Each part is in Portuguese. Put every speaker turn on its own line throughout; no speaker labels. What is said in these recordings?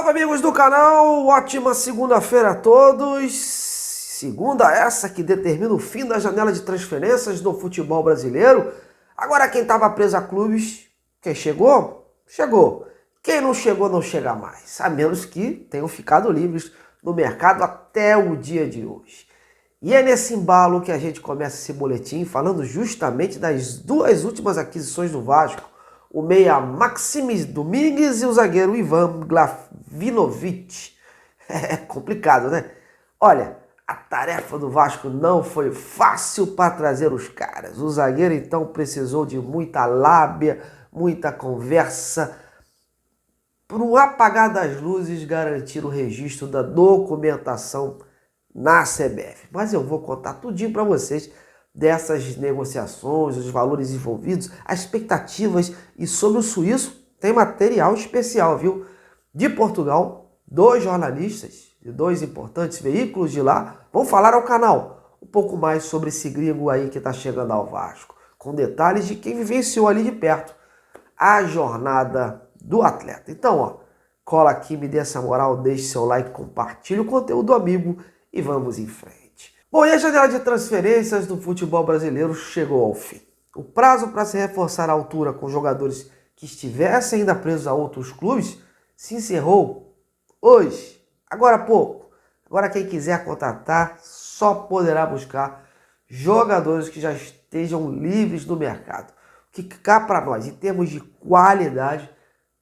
Salve amigos do canal, ótima segunda-feira a todos. Segunda essa que determina o fim da janela de transferências do futebol brasileiro. Agora quem estava preso a clubes, quem chegou, chegou. Quem não chegou, não chega mais. A menos que tenham ficado livres no mercado até o dia de hoje. E é nesse embalo que a gente começa esse boletim falando justamente das duas últimas aquisições do Vasco. O meia Maximis Domingues e o zagueiro Ivan Glavinovic. É complicado, né? Olha, a tarefa do Vasco não foi fácil para trazer os caras. O zagueiro então precisou de muita lábia, muita conversa, para o apagar das luzes garantir o registro da documentação na CBF. Mas eu vou contar tudinho para vocês dessas negociações, os valores envolvidos, as expectativas, e sobre o suíço tem material especial, viu? De Portugal, dois jornalistas de dois importantes veículos de lá vão falar ao canal um pouco mais sobre esse gringo aí que está chegando ao Vasco, com detalhes de quem vivenciou ali de perto a jornada do atleta. Então, ó, cola aqui, me dê essa moral, deixe seu like, compartilhe o conteúdo do amigo e vamos em frente. Bom, e a janela de transferências do futebol brasileiro chegou ao fim. O prazo para se reforçar a altura com jogadores que estivessem ainda presos a outros clubes se encerrou hoje, agora há pouco. Agora quem quiser contratar só poderá buscar jogadores que já estejam livres do mercado. O que cá para nós, em termos de qualidade,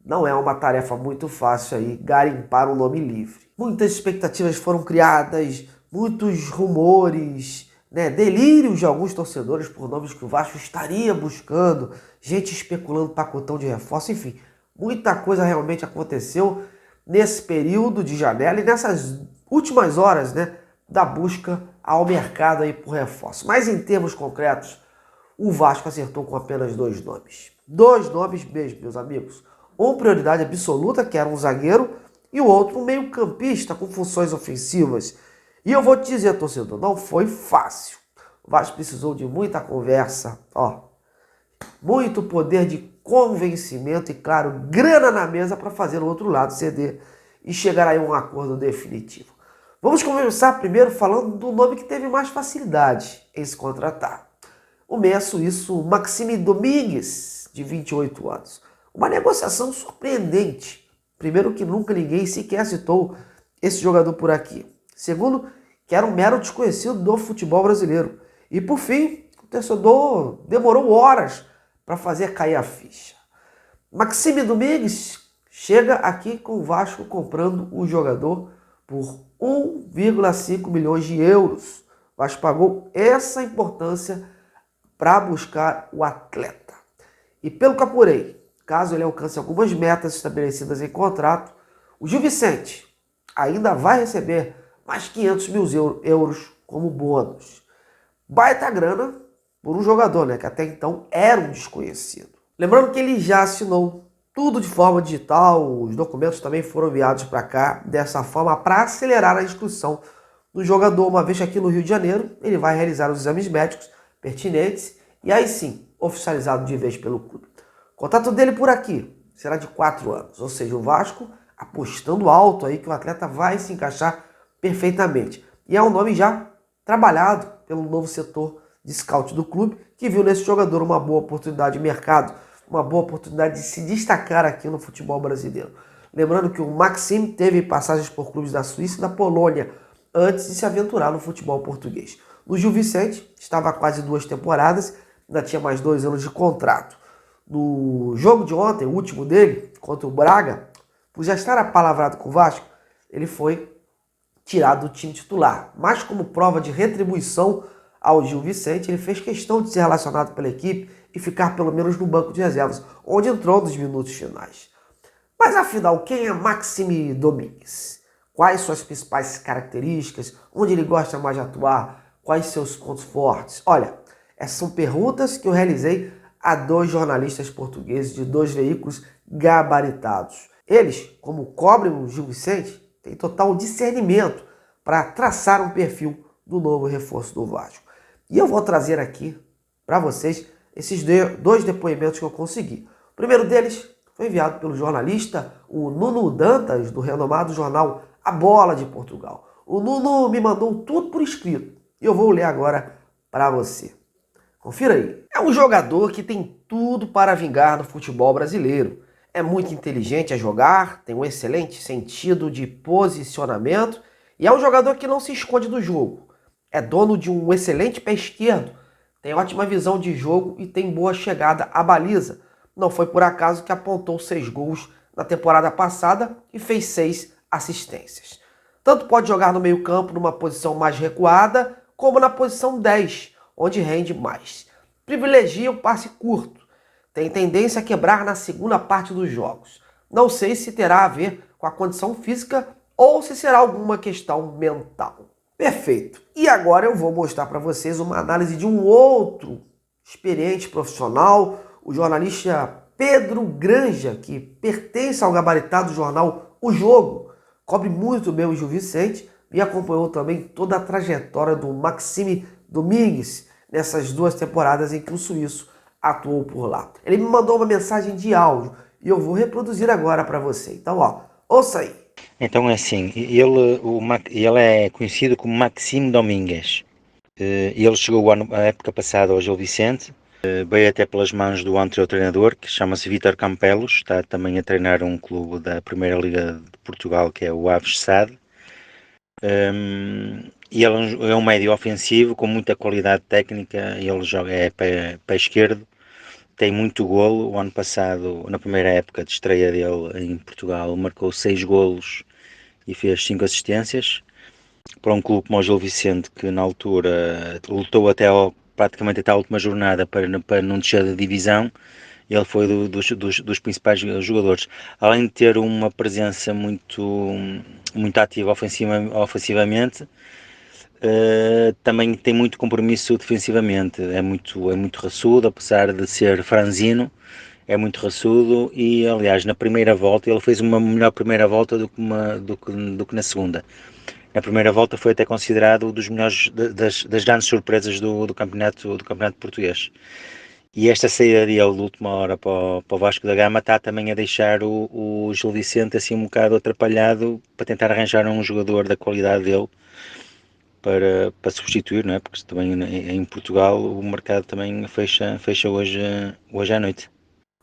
não é uma tarefa muito fácil aí garimpar um nome livre. Muitas expectativas foram criadas, muitos rumores, delírios de alguns torcedores por nomes que o Vasco estaria buscando, gente especulando pacotão de reforço, enfim, muita coisa realmente aconteceu nesse período de janela e nessas últimas horas, da busca ao mercado aí por reforço. Mas em termos concretos, o Vasco acertou com apenas dois nomes. Dois nomes mesmo, meus amigos. Um prioridade absoluta, que era um zagueiro, e o outro um meio-campista com funções ofensivas. E eu vou te dizer, torcedor, não foi fácil. O Vasco precisou de muita conversa, muito poder de convencimento e, claro, grana na mesa para fazer o outro lado ceder e chegar aí a um acordo definitivo. Vamos começar primeiro falando do nome que teve mais facilidade em se contratar. O meia suíço Maxime Domingues, de 28 anos. Uma negociação surpreendente. Primeiro que nunca ninguém sequer citou esse jogador por aqui. Segundo, que era um mero desconhecido do futebol brasileiro. E por fim, o torcedor demorou horas para fazer cair a ficha. Maxime Domingues chega aqui com o Vasco comprando o jogador por 1,5 milhões de euros. O Vasco pagou essa importância para buscar o atleta. E pelo que apurei, caso ele alcance algumas metas estabelecidas em contrato, o Gil Vicente ainda vai receber mais 500 mil euros como bônus. Baita grana por um jogador, que até então era um desconhecido. Lembrando que ele já assinou tudo de forma digital, os documentos também foram enviados para cá dessa forma para acelerar a inscrição do jogador, uma vez que aqui no Rio de Janeiro ele vai realizar os exames médicos pertinentes e aí sim, oficializado de vez pelo clube. O contrato dele por aqui será de 4 anos, ou seja, o Vasco apostando alto aí que o atleta vai se encaixar perfeitamente. E é um nome já trabalhado pelo novo setor de scout do clube, que viu nesse jogador uma boa oportunidade de mercado, uma boa oportunidade de se destacar aqui no futebol brasileiro. Lembrando que o Maxime teve passagens por clubes da Suíça e da Polônia antes de se aventurar no futebol português. No Gil Vicente estava há quase 2 temporadas, ainda tinha mais 2 anos de contrato. No jogo de ontem, o último dele, contra o Braga, por já estar apalavrado com o Vasco, ele foi tirado do time titular. Mas como prova de retribuição ao Gil Vicente, ele fez questão de ser relacionado pela equipe e ficar pelo menos no banco de reservas, onde entrou nos minutos finais. Mas afinal, quem é Maxime Domingues? Quais suas principais características? Onde ele gosta mais de atuar? Quais seus pontos fortes? Olha, essas são perguntas que eu realizei a 2 jornalistas portugueses de 2 veículos gabaritados. Eles, como cobrem o Gil Vicente, têm total discernimento para traçar um perfil do novo reforço do Vasco. E eu vou trazer aqui para vocês esses 2 depoimentos que eu consegui. O primeiro deles foi enviado pelo jornalista o Nuno Dantas, do renomado jornal A Bola de Portugal. O Nuno me mandou tudo por escrito e eu vou ler agora para você. Confira aí. É um jogador que tem tudo para vingar no futebol brasileiro. É muito inteligente a jogar, tem um excelente sentido de posicionamento e é um jogador que não se esconde do jogo. É dono de um excelente pé esquerdo, tem ótima visão de jogo e tem boa chegada à baliza. Não foi por acaso que apontou 6 gols na temporada passada e fez 6 assistências. Tanto pode jogar no meio-campo numa posição mais recuada, como na posição 10, onde rende mais. Privilegia o passe curto. Tem tendência a quebrar na segunda parte dos jogos. Não sei se terá a ver com a condição física ou se será alguma questão mental. Perfeito. E agora eu vou mostrar para vocês uma análise de um outro experiente profissional, o jornalista Pedro Granja, que pertence ao gabaritado jornal O Jogo, cobre muito bem o Gil Vicente e acompanhou também toda a trajetória do Maxime Domingues nessas 2 temporadas em que o suíço atuou por lá. Ele me mandou uma mensagem de áudio e eu vou reproduzir agora para você. Então, ouça aí.
Então é assim, ele é conhecido como Maxime Domingues. Ele chegou a época passada ao Gil Vicente, veio até pelas mãos do anterior treinador, que chama-se Vítor Campelos, está também a treinar um clube da Primeira Liga de Portugal, que é o Aves SAD. E ele é um médio ofensivo com muita qualidade técnica, ele joga pé esquerdo, tem muito golo. O ano passado, na primeira época de estreia dele em Portugal, marcou 6 golos e fez 5 assistências para um clube como o Gil Vicente, que na altura lutou praticamente até a última jornada para não descer da divisão. Ele foi dos principais jogadores, além de ter uma presença muito ativa ofensivamente. Também tem muito compromisso defensivamente, é muito raçudo, apesar de ser franzino, é muito raçudo. E aliás, na primeira volta ele fez uma melhor primeira volta do que na segunda. Na primeira volta foi até considerado um dos melhores, das grandes surpresas do campeonato português. E esta saída dele de última hora para o Vasco da Gama está também a deixar o Gil Vicente assim um bocado atrapalhado para tentar arranjar um jogador da qualidade dele para substituir, não é? Porque também em Portugal o mercado também fecha hoje à noite.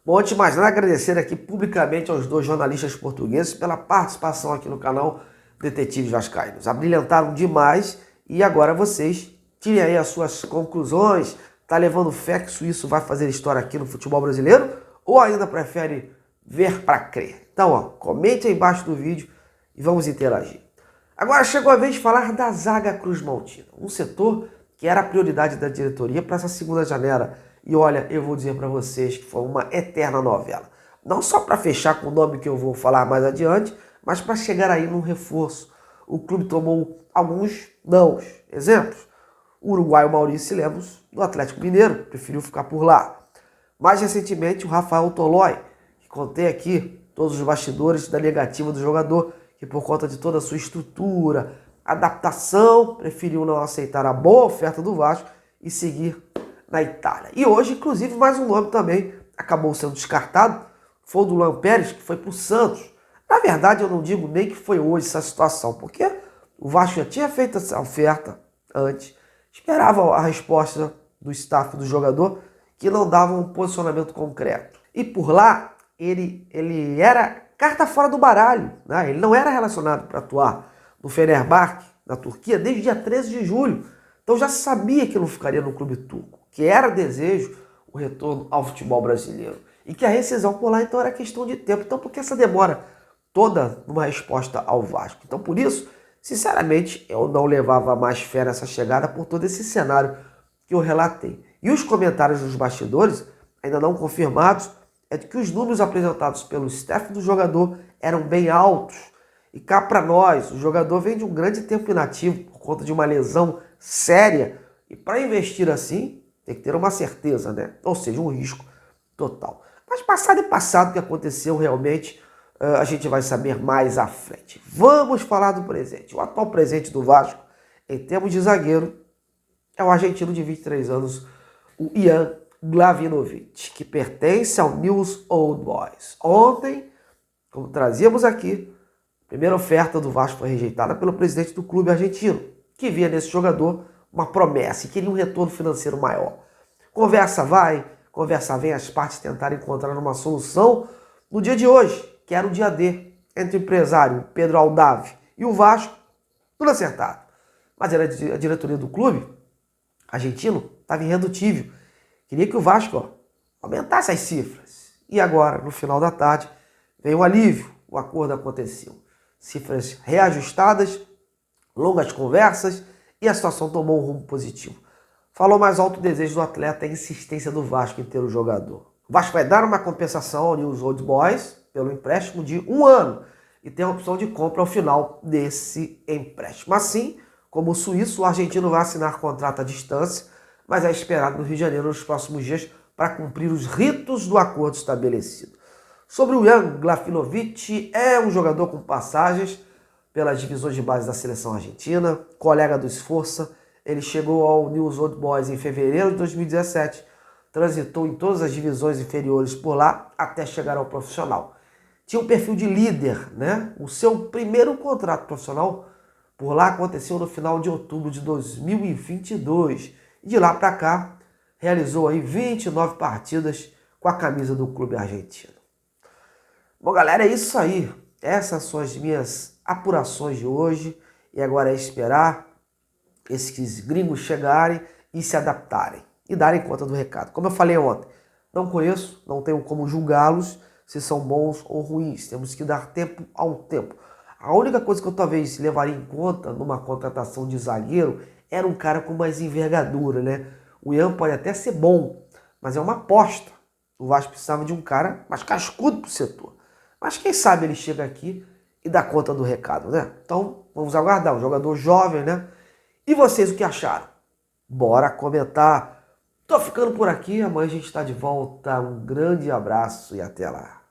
Bom, antes de mais nada, agradecer aqui publicamente aos 2 jornalistas portugueses pela participação aqui no canal Detetives Vascaínos. Abrilhantaram demais e agora vocês tirem aí as suas conclusões. Tá levando fé que o suíço vai fazer história aqui no futebol brasileiro ou ainda prefere ver para crer? Então, comente aí embaixo do vídeo e vamos interagir. Agora chegou a vez de falar da zaga Cruz Maltina, um setor que era a prioridade da diretoria para essa segunda janela. E olha, eu vou dizer para vocês que foi uma eterna novela. Não só para fechar com o nome que eu vou falar mais adiante, mas para chegar aí num reforço. O clube tomou alguns nãos. Exemplos: o uruguaio Maurício Lemos, do Atlético Mineiro, preferiu ficar por lá. Mais recentemente, o Rafael Tolói, que contei aqui todos os bastidores da negativa do jogador, que por conta de toda a sua estrutura, adaptação, preferiu não aceitar a boa oferta do Vasco e seguir na Itália. E hoje, inclusive, mais um nome também acabou sendo descartado, foi o do Luan Pérez, que foi para o Santos. Na verdade, eu não digo nem que foi hoje essa situação, porque o Vasco já tinha feito essa oferta antes, esperava a resposta do staff do jogador, que não dava um posicionamento concreto. E por lá, ele era carta fora do baralho, né? Ele não era relacionado para atuar no Fenerbahçe, na Turquia, desde o dia 13 de julho. Então já sabia que não ficaria no clube turco, que era desejo o retorno ao futebol brasileiro. E que a rescisão por lá então era questão de tempo. Então por que essa demora toda numa resposta ao Vasco? Então por isso, sinceramente, eu não levava mais fé nessa chegada por todo esse cenário que eu relatei. E os comentários dos bastidores, ainda não confirmados, é de que os números apresentados pelo staff do jogador eram bem altos. E cá para nós, o jogador vem de um grande tempo inativo por conta de uma lesão séria. E para investir assim, tem que ter uma certeza, né? Ou seja, um risco total. Mas passado é passado, o que aconteceu realmente, a gente vai saber mais à frente. Vamos falar do presente. O atual presente do Vasco, em termos de zagueiro, é o argentino de 23 anos, o Ian Glavinovic, que pertence ao News Old Boys. Ontem, como trazíamos aqui, a primeira oferta do Vasco foi rejeitada pelo presidente do clube argentino, que via nesse jogador uma promessa e queria um retorno financeiro maior. Conversa vai, conversa vem, as partes tentaram encontrar uma solução no dia de hoje, que era o dia D, entre o empresário Pedro Aldave e o Vasco, tudo acertado. Mas era a diretoria do clube argentino estava irredutível. Queria que o Vasco aumentasse as cifras. E agora, no final da tarde, veio um alívio. O acordo aconteceu. Cifras reajustadas, longas conversas e a situação tomou um rumo positivo. Falou mais alto o desejo do atleta e a insistência do Vasco em ter o jogador. O Vasco vai dar uma compensação ao News Old Boys pelo empréstimo de 1 ano e tem a opção de compra ao final desse empréstimo. Assim, como o suíço, o argentino vai assinar contrato à distância, mas é esperado no Rio de Janeiro nos próximos dias para cumprir os ritos do acordo estabelecido. Sobre o Jan Glavinovic, é um jogador com passagens pelas divisões de base da seleção argentina, colega do Esforça. Ele chegou ao News Old Boys em fevereiro de 2017, transitou em todas as divisões inferiores por lá até chegar ao profissional. Tinha um perfil de líder, né? O seu primeiro contrato profissional por lá aconteceu no final de outubro de 2022. E de lá para cá, realizou aí 29 partidas com a camisa do clube argentino. Bom, galera, é isso aí. Essas são as minhas apurações de hoje. E agora é esperar esses gringos chegarem e se adaptarem. E darem conta do recado. Como eu falei ontem, não conheço, não tenho como julgá-los se são bons ou ruins. Temos que dar tempo ao tempo. A única coisa que eu talvez levaria em conta numa contratação de zagueiro era um cara com mais envergadura, né? O Ian pode até ser bom, mas é uma aposta. O Vasco precisava de um cara mais cascudo pro setor. Mas quem sabe ele chega aqui e dá conta do recado, né? Então, vamos aguardar. Um jogador jovem, né? E vocês, o que acharam? Bora comentar. Tô ficando por aqui. Amanhã a gente está de volta. Um grande abraço e até lá.